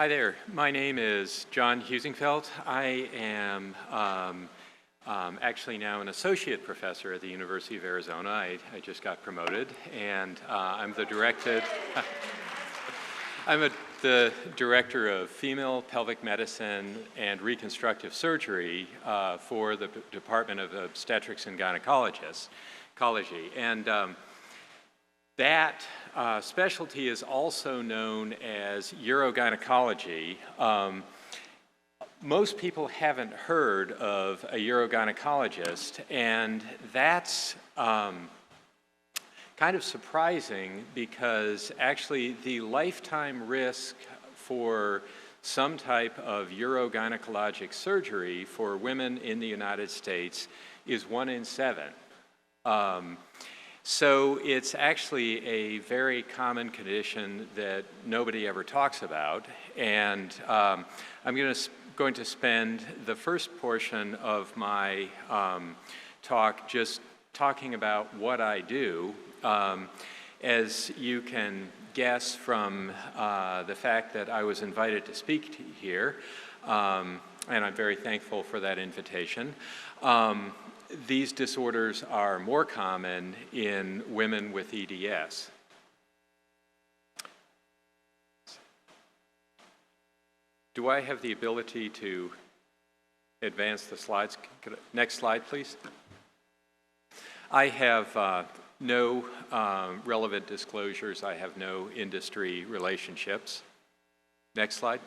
Hi there. My name is John Heusinkveld. I am actually now an associate professor at the University of Arizona. I just got promoted, and I'm the director of female pelvic medicine and reconstructive surgery for the Department of Obstetrics and Gynecology. And that specialty is also known as urogynecology. Most people haven't heard of a urogynecologist, and that's kind of surprising because actually the lifetime risk for some type of urogynecologic surgery for women in the United States is 1 in 7. So it's actually a very common condition that nobody ever talks about, and I'm going to spend the first portion of my talk just talking about what I do. As you can guess from the fact that I was invited to speak here, and I'm very thankful for that invitation. These disorders are more common in women with EDS. Do I have the ability to advance the slides? Next slide, please. I have no relevant disclosures. I have no industry relationships. Next slide.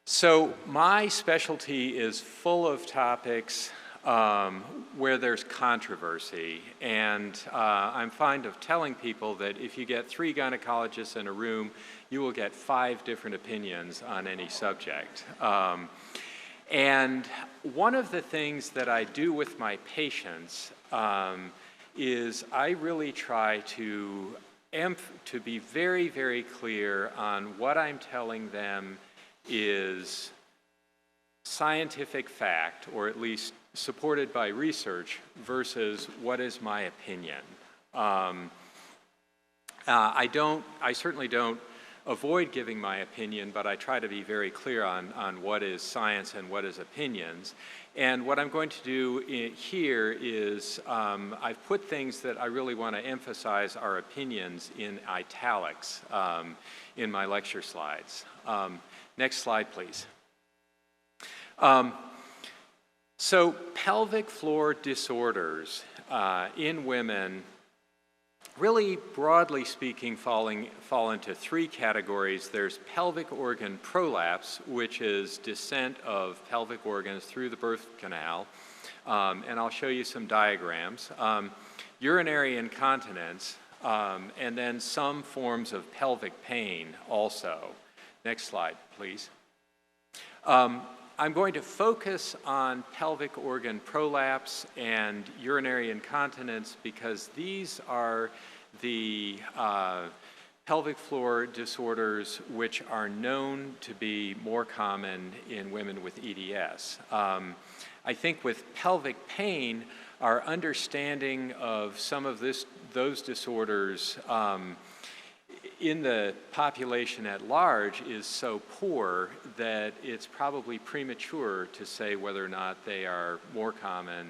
So my specialty is full of topics where there's controversy, and I'm fond of telling people that if you get 3 gynecologists in a room, you will get 5 different opinions on any subject. And one of the things that I do with my patients is I really try to be very, very clear on what I'm telling them is scientific fact, or at least supported by research, versus what is my opinion. I certainly don't avoid giving my opinion, but I try to be very clear on what is science and what is opinions. And what I'm going to do here is I've put things that I really want to emphasize are opinions in italics in my lecture slides. Next slide, please. So pelvic floor disorders in women, really broadly speaking, fall into 3 categories. There's pelvic organ prolapse, which is descent of pelvic organs through the birth canal, and I'll show you some diagrams. Urinary incontinence, and then some forms of pelvic pain also. Next slide, please. I'm going to focus on pelvic organ prolapse and urinary incontinence because these are the pelvic floor disorders which are known to be more common in women with EDS. I think with pelvic pain, our understanding of some of those disorders in the population at large is so poor that it's probably premature to say whether or not they are more common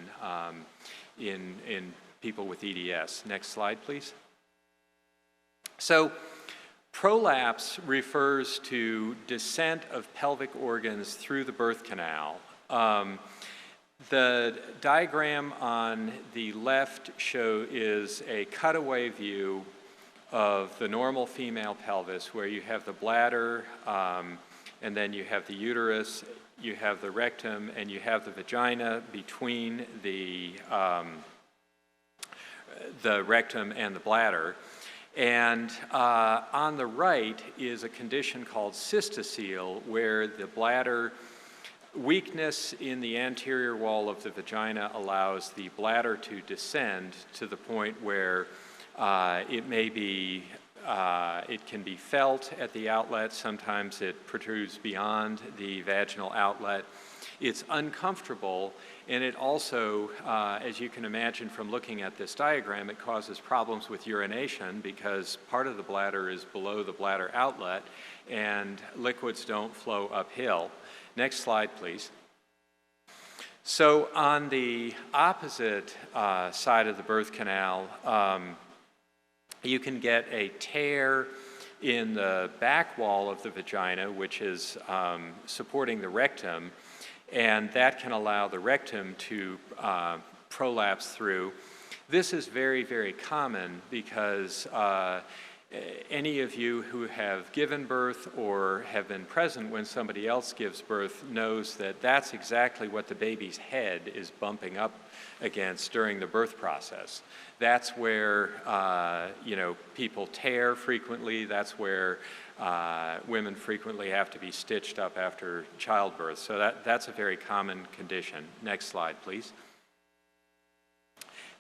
in people with EDS. Next slide, please. So prolapse refers to descent of pelvic organs through the birth canal. The diagram on the left is a cutaway view of the normal female pelvis, where you have the bladder, and then you have the uterus, you have the rectum, and you have the vagina between the rectum and the bladder. And on the right is a condition called cystocele, where the bladder weakness in the anterior wall of the vagina allows the bladder to descend to the point where it can be felt at the outlet. Sometimes it protrudes beyond the vaginal outlet. It's uncomfortable, and it also, as you can imagine from looking at this diagram, it causes problems with urination because part of the bladder is below the bladder outlet and liquids don't flow uphill. Next slide, please. So on the opposite side of the birth canal, you can get a tear in the back wall of the vagina, which is supporting the rectum, and that can allow the rectum to prolapse through. This is very, very common because any of you who have given birth or have been present when somebody else gives birth knows that that's exactly what the baby's head is bumping up against during the birth process. That's where people tear frequently. That's where women frequently have to be stitched up after childbirth. So that's a very common condition. Next slide, please.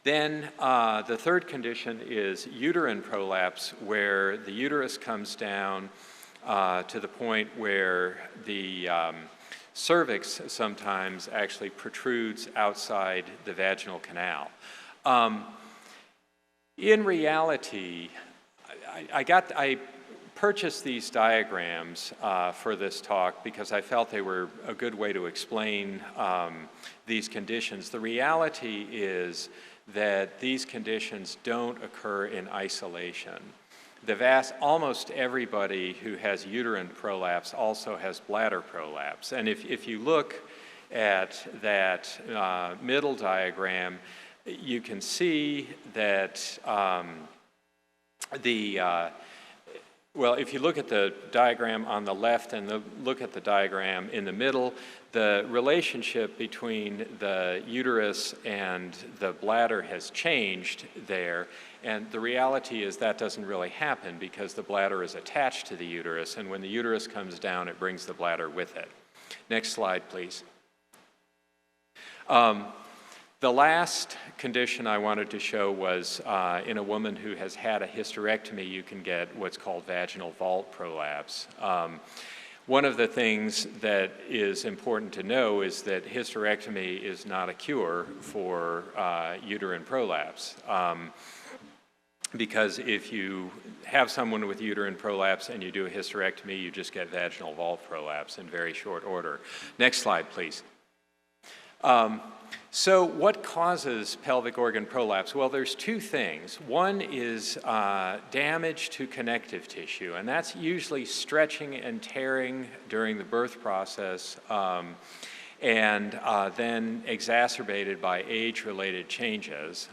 Then the third condition is uterine prolapse, where the uterus comes down to the point where the cervix sometimes actually protrudes outside the vaginal canal. In reality, I purchased these diagrams for this talk because I felt they were a good way to explain these conditions. The reality is that these conditions don't occur in isolation. Almost everybody who has uterine prolapse also has bladder prolapse. And if you look at that middle diagram, you can see that if you look at the diagram on the left and look at the diagram in the middle, the relationship between the uterus and the bladder has changed there. And the reality is that doesn't really happen because the bladder is attached to the uterus, and when the uterus comes down, it brings the bladder with it. Next slide, please. The last condition I wanted to show was in a woman who has had a hysterectomy, you can get what's called vaginal vault prolapse. One of the things that is important to know is that hysterectomy is not a cure for uterine prolapse. Because if you have someone with uterine prolapse and you do a hysterectomy, you just get vaginal vault prolapse in very short order. Next slide, please. So what causes pelvic organ prolapse? Well, there's two things. One is damage to connective tissue, and that's usually stretching and tearing during the birth process, and then exacerbated by age-related changes.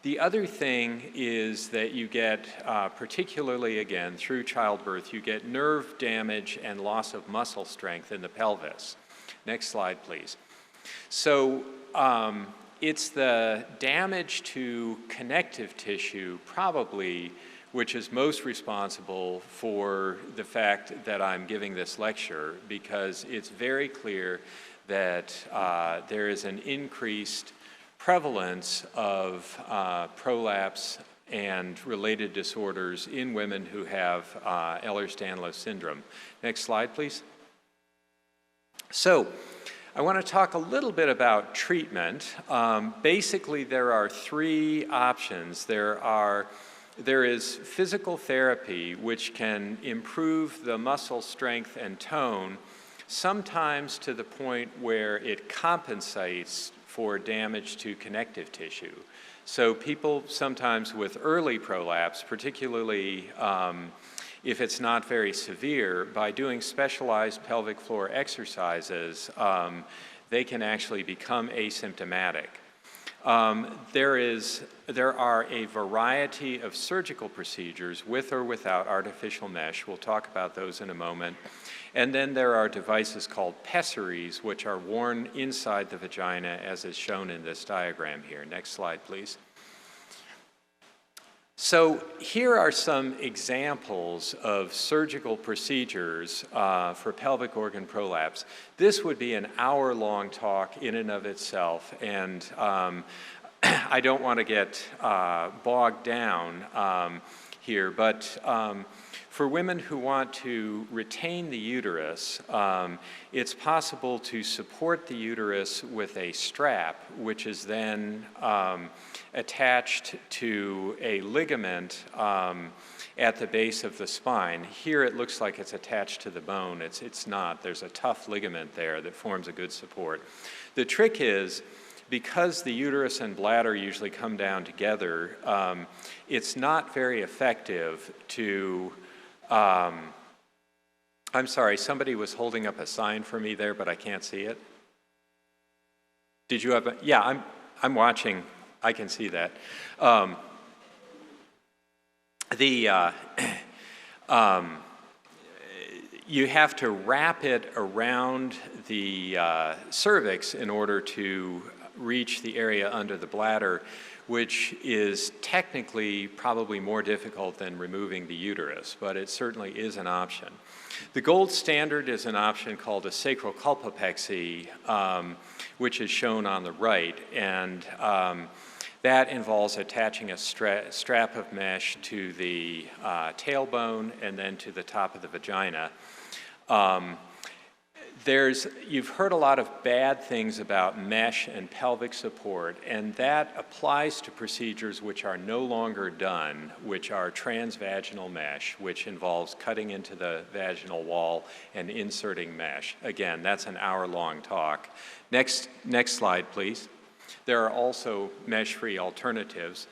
The other thing is that you get, particularly again through childbirth, you get nerve damage and loss of muscle strength in the pelvis. Next slide, please. So it's the damage to connective tissue probably which is most responsible for the fact that I'm giving this lecture, because it's very clear that there is an increased prevalence of prolapse and related disorders in women who have Ehlers-Danlos syndrome. Next slide, please. So, I want to talk a little bit about treatment. Basically, there are three options. There is physical therapy, which can improve the muscle strength and tone, sometimes to the point where it compensates for damage to connective tissue. So people sometimes with early prolapse, particularly if it's not very severe, by doing specialized pelvic floor exercises, they can actually become asymptomatic. There are a variety of surgical procedures with or without artificial mesh. We'll talk about those in a moment. And then there are devices called pessaries, which are worn inside the vagina, as is shown in this diagram here. Next slide, please. So here are some examples of surgical procedures for pelvic organ prolapse. This would be an hour-long talk in and of itself, and I don't want to get bogged down here, but For women who want to retain the uterus, it's possible to support the uterus with a strap, which is then attached to a ligament at the base of the spine. Here it looks like it's attached to the bone. It's not. There's a tough ligament there that forms a good support. The trick is, because the uterus and bladder usually come down together, it's not very effective to, I'm sorry, somebody was holding up a sign for me there, but I can't see it. Did you have a, yeah, I'm watching, I can see that. You have to wrap it around the cervix in order to reach the area under the bladder, which is technically probably more difficult than removing the uterus, but it certainly is an option. The gold standard is an option called a sacrocolpopexy, which is shown on the right, and that involves attaching a strap of mesh to the tailbone and then to the top of the vagina. You've heard a lot of bad things about mesh and pelvic support, and that applies to procedures which are no longer done, which are transvaginal mesh, which involves cutting into the vaginal wall and inserting mesh. Again, that's an hour-long talk. Next slide, please. There are also mesh-free alternatives.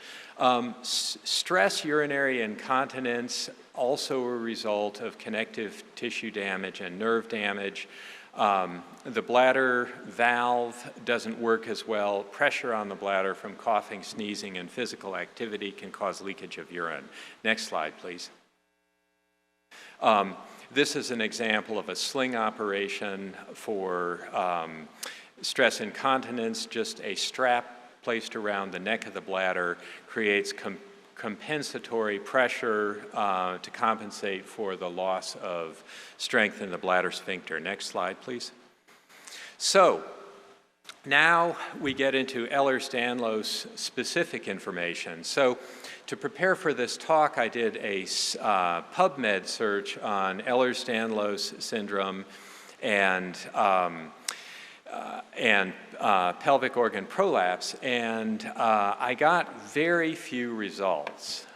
Stress urinary incontinence, also a result of connective tissue damage and nerve damage. The bladder valve doesn't work as well. Pressure on the bladder from coughing, sneezing, and physical activity can cause leakage of urine. Next slide, please. This is an example of a sling operation for stress incontinence. Just a strap placed around the neck of the bladder creates compensatory pressure to compensate for the loss of strength in the bladder sphincter. Next slide, please. So now we get into Ehlers-Danlos specific information. So to prepare for this talk, I did a PubMed search on Ehlers-Danlos syndrome and pelvic organ prolapse, and I got very few results,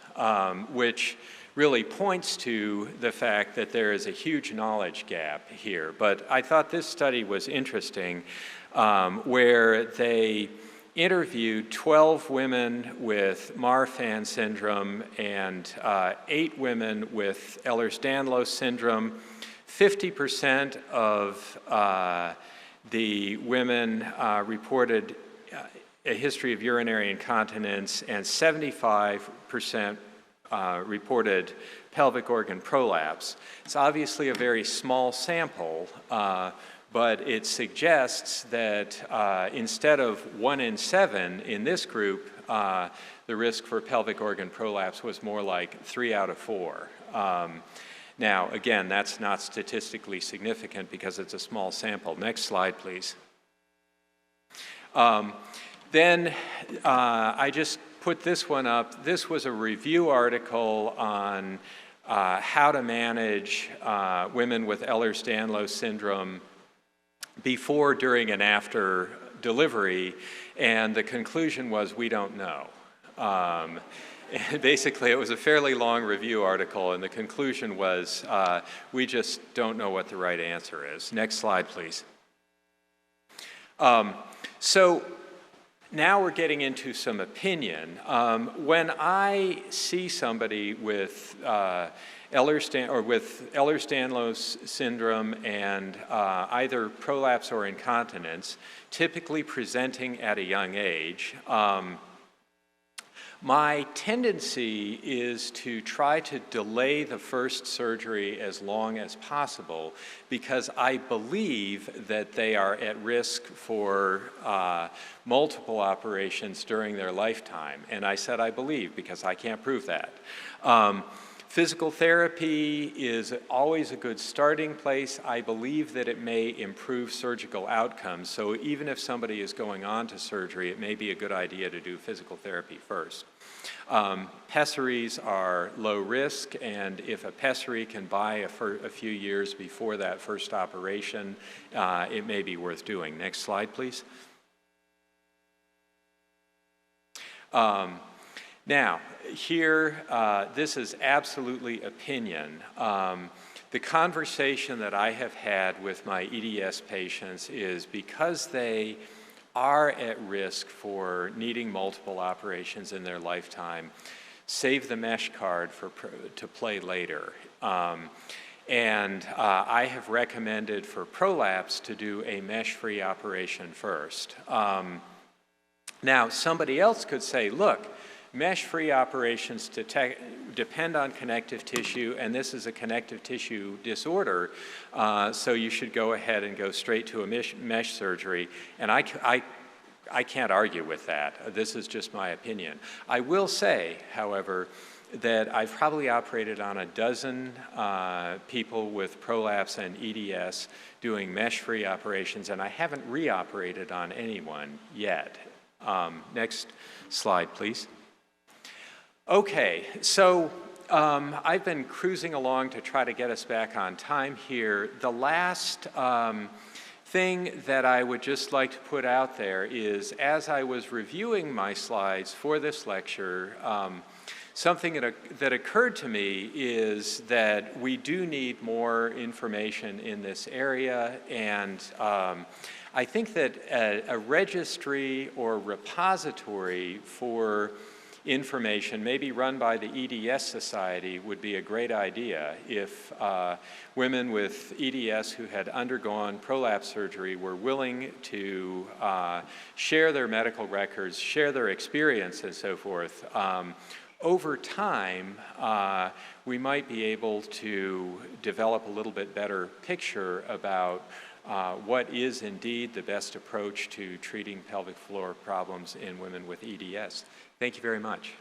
which really points to the fact that there is a huge knowledge gap here. But I thought this study was interesting, where they interviewed 12 women with Marfan syndrome and 8 women with Ehlers-Danlos syndrome. 50% of the women reported a history of urinary incontinence, and 75% reported pelvic organ prolapse. It's obviously a very small sample, but it suggests that instead of 1 in 7 in this group, the risk for pelvic organ prolapse was more like 3 out of 4. Now, again, that's not statistically significant because it's a small sample. Next slide, please. Then I just put this one up. This was a review article on how to manage women with Ehlers-Danlos syndrome before, during, and after delivery, and the conclusion was we don't know. Basically, it was a fairly long review article, and the conclusion was we just don't know what the right answer is. Next slide, please. So now we're getting into some opinion. When I see somebody with Ehlers-Danlos syndrome and either prolapse or incontinence, typically presenting at a young age, my tendency is to try to delay the first surgery as long as possible because I believe that they are at risk for multiple operations during their lifetime. And I said I believe because I can't prove that. Physical therapy is always a good starting place. I believe that it may improve surgical outcomes. So even if somebody is going on to surgery, it may be a good idea to do physical therapy first. Pessaries are low risk, and if a pessary can buy a few years before that first operation, it may be worth doing. Next slide, please. Now, here, this is absolutely opinion. The conversation that I have had with my EDS patients is because they are at risk for needing multiple operations in their lifetime, save the mesh card to play later. And I have recommended for prolapse to do a mesh-free operation first. Now, somebody else could say, look, mesh-free operations depend on connective tissue, and this is a connective tissue disorder, so you should go ahead and go straight to a mesh surgery. And I can't argue with that. This is just my opinion. I will say, however, that I've probably operated on a dozen people with prolapse and EDS doing mesh-free operations, and I haven't reoperated on anyone yet. Next slide, please. Okay, so I've been cruising along to try to get us back on time here. The last thing that I would just like to put out there is, as I was reviewing my slides for this lecture, something that occurred to me is that we do need more information in this area, and I think that a registry or repository for information, maybe run by the EDS Society, would be a great idea if women with EDS who had undergone prolapse surgery were willing to share their medical records, share their experience, and so forth. Over time, we might be able to develop a little bit better picture about what is indeed the best approach to treating pelvic floor problems in women with EDS. Thank you very much.